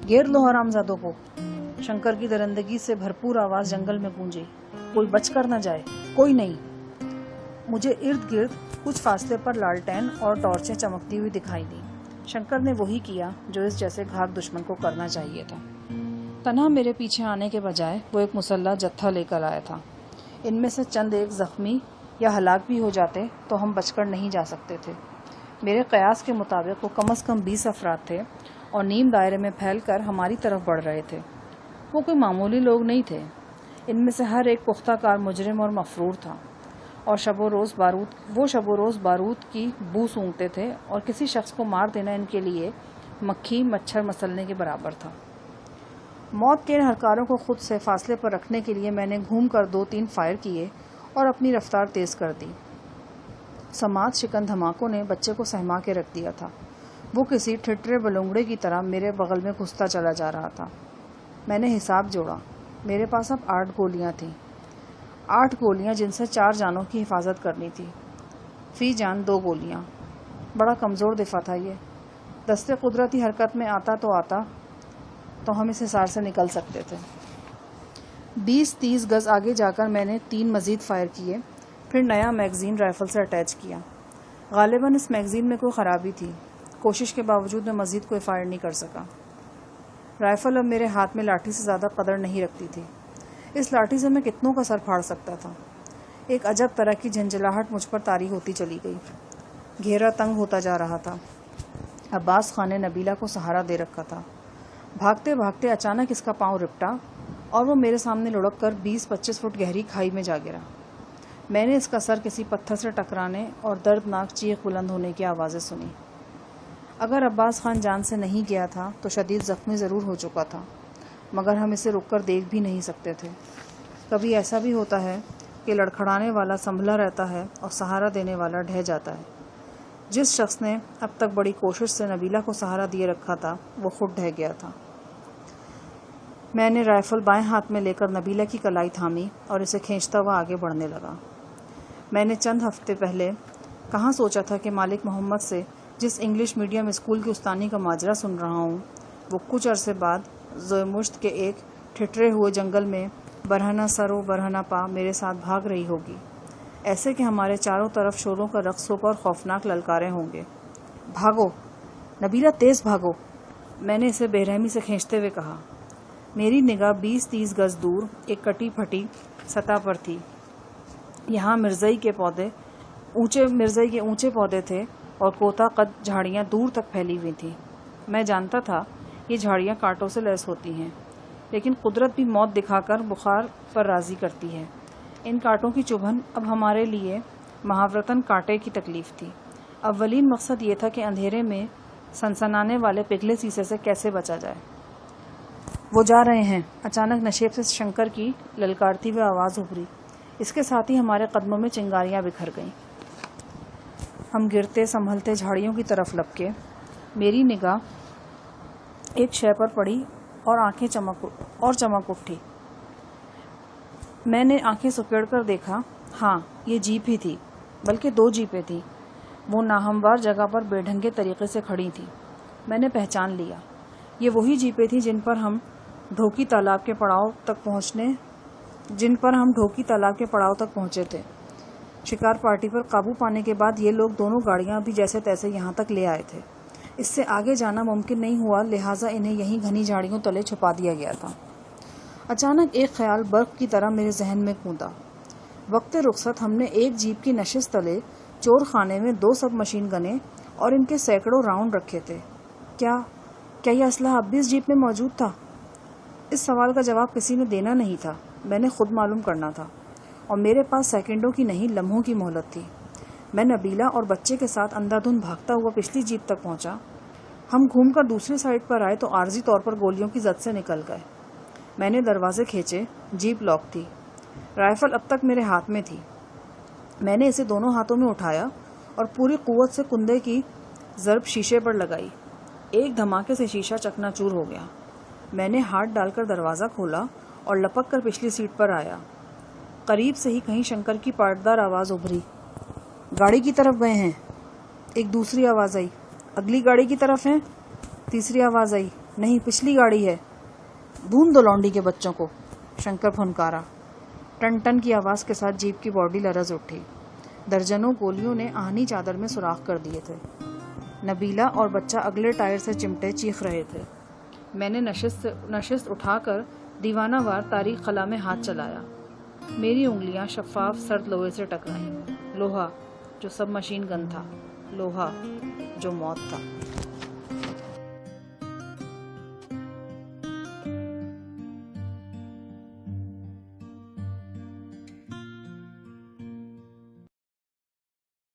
घेर लो हरामजादों को। शंकर की दरिंदगी से भरपूर आवाज जंगल में गूंजी। कोई बचकर न जाए, कोई नहीं। मुझे इर्द गिर्द कुछ फासले पर लालटेन और टॉर्चें चमकती हुई दिखाई दी। शंकर ने वही किया जो इस जैसे घात दुश्मन को करना चाहिए था। तन्हा मेरे पीछे आने के बजाय वो एक मुसल्ला जत्था लेकर आया था। इनमें से चंद एक जख्मी या हलाक भी हो जाते तो हम बचकर नहीं जा सकते थे। मेरे कयास के मुताबिक वो कम से कम 20 अफराद थे और नीम दायरे में फैलकर हमारी तरफ बढ़ रहे थे। वो कोई मामूली लोग नहीं थे। इनमें से हर एक पुख्ता कार मुजरिम और मफरूर था और शबो रोज़ बारूद की बू सूंघते थे और किसी शख्स को मार देना इनके लिए मक्खी मच्छर मसलने के बराबर था। मौत के हरकारों को खुद से फासले पर रखने के लिए मैंने घूम कर 2-3 फायर किए और अपनी रफ्तार तेज़ कर दी। समाज शिकन धमाकों ने बच्चे को सहमा के रख दिया था। वो किसी ठिठरे बलूंगड़े की तरह मेरे बगल में घुसता चला जा रहा था। मैंने हिसाब जोड़ा। मेरे पास अब 8 गोलियां थीं। 8 गोलियां जिनसे 4 जानों की हिफाजत करनी थी। फी जान 2 गोलियां। बड़ा कमज़ोर दिफा था ये। दस्ते कुदरती हरकत में आता तो हम इस हिसार से निकल सकते थे। 20-30 गज आगे जाकर मैंने 3 मज़ीद फायर किए, फिर नया मैगज़ीन राइफल से अटैच किया। गालिबन इस मैगज़ीन में कोई ख़राबी थी। कोशिश के बावजूद मैं मज़ीद कोई फायर नहीं कर सका। राइफल अब मेरे हाथ में लाठी से ज़्यादा कदर नहीं रखती थी। इस लाठी से मैं कितनों का सर फाड़ सकता था। एक अजब तरह की झंझलाहट मुझ पर तारी होती चली गई। घेरा तंग होता जा रहा था। अब्बास खान ने नबीला को सहारा दे रखा था। भागते भागते अचानक इसका पांव रिपटा और वो मेरे सामने लुढ़क कर 20-25 फुट गहरी खाई में जा गिरा। मैंने इसका सर किसी पत्थर से टकराने और दर्दनाक चीख बुलंद होने की आवाज़ें सुनी। अगर अब्बास खान जान से नहीं गया था तो शदीद ज़ख्मी ज़रूर हो चुका था, मगर हम इसे रुककर देख भी नहीं सकते थे। कभी ऐसा भी होता है कि लड़खड़ाने वाला संभला रहता है और सहारा देने वाला ढह जाता है। जिस शख्स ने अब तक बड़ी कोशिश से नबीला को सहारा दिए रखा था वो खुद ढह गया था। मैंने राइफल बाएं हाथ में लेकर नबीला की कलाई थामी और इसे खींचता हुआ आगे बढ़ने लगा। मैंने चंद हफ्ते पहले कहाँ सोचा था कि मालिक मोहम्मद से जिस इंग्लिश मीडियम स्कूल की उस्तानी का माजरा सुन रहा हूँ वो कुछ अरसे बाद ज़ोमुश्त के एक ठिठरे हुए जंगल में बरहना सरो बरहना पा मेरे साथ भाग रही होगी। ऐसे कि हमारे चारों तरफ शोरों का रक़्स होगा और खौफनाक ललकारे होंगे। भागो नबीला, तेज़ भागो, मैंने इसे बेरहमी से खींचते हुए कहा। मेरी निगाह 20-30 गज दूर एक कटी फटी सतह पर थी। यहाँ मिर्ज़ई के ऊंचे पौधे थे और कोता कद झाड़ियाँ दूर तक फैली हुई थीं। मैं जानता था ये झाड़ियाँ कांटों से लैस होती हैं, लेकिन कुदरत भी मौत दिखाकर बुखार पर राज़ी करती है। इन कांटों की चुभन अब हमारे लिए महाव्रतन कांटे की तकलीफ़ थी। अव्वलीन मकसद ये था कि अंधेरे में सनसनाने वाले पिघले शीशे से कैसे बचा जाए। वो जा रहे हैं। अचानक नशेब से शंकर की ललकारती हुई आवाज़ उभरी। इसके साथ ही हमारे कदमों में चिंगारियां बिखर गईं। हम गिरते संभलते झाड़ियों की तरफ लपके। मेरी निगाह एक शय पर पड़ी और आंखें चमक उठी। मैंने आंखें सुकेड़ कर देखा। हाँ, ये जीप ही थी, बल्कि 2 जीपें थीं। वो नाहमवार जगह पर बेढंगे तरीके से खड़ी थी। मैंने पहचान लिया, ये वही जीपें थीं जिन पर हम ढोकी तालाब के पड़ाव तक पहुंचे थे। शिकार पार्टी पर काबू पाने के बाद ये लोग दोनों गाड़ियां भी जैसे तैसे यहाँ तक ले आए थे। इससे आगे जाना मुमकिन नहीं हुआ, लिहाजा इन्हें यहीं घनी झाड़ियों तले छुपा दिया गया था। अचानक एक ख्याल बर्फ की तरह मेरे जहन में कूदा। वक्ते रुखसत हमने एक जीप की नशिश तले चोर खाने में 2 सब मशीन गने और इनके सैकड़ों राउंड रखे थे। क्या यह असलहा अब भी इस जीप में मौजूद था? इस सवाल का जवाब किसी ने देना नहीं था। मैंने खुद मालूम करना था और मेरे पास सेकंडों की नहीं लम्हों की मोहलत थी। मैं नबीला और बच्चे के साथ अंधाधुंध भागता हुआ पिछली जीप तक पहुंचा। हम घूमकर दूसरी साइड पर आए तो आर्जी तौर पर गोलियों की जद से निकल गए। मैंने दरवाजे खींचे। जीप लॉक थी। राइफल अब तक मेरे हाथ में थी। मैंने इसे दोनों हाथों में उठाया और पूरी कुव्वत से कुंदे की ज़रब शीशे पर लगाई। एक धमाके से शीशा चकनाचूर हो गया। मैंने हाथ डालकर दरवाज़ा खोला और लपक कर पिछली सीट पर आया। करीब से ही कहीं शंकर की पाटदार आवाज़ उभरी। गाड़ी की तरफ गए हैं। एक दूसरी आवाज़ आई। अगली गाड़ी की तरफ हैं। तीसरी आवाज़ आई। نہیں پچھلی گاڑی ہے، ڈھونڈ دو لونڈی کے بچوں کو، شنکر پھنکارا۔ ٹن ٹن کی آواز کے ساتھ جیپ کی باڈی لرز اٹھی۔ درجنوں گولیوں نے آہنی چادر میں سوراخ کر دیے تھے۔ نبیلہ اور بچہ اگلے ٹائر سے چمٹے چیخ رہے تھے۔ میں نے نشست اٹھا کر دیوانہ وار تاریک خلا میں ہاتھ چلایا۔ میری انگلیاں شفاف سرد لوہے سے ٹکرائیں، لوہا جو سب مشین گن تھا، لوہا جو موت تھا۔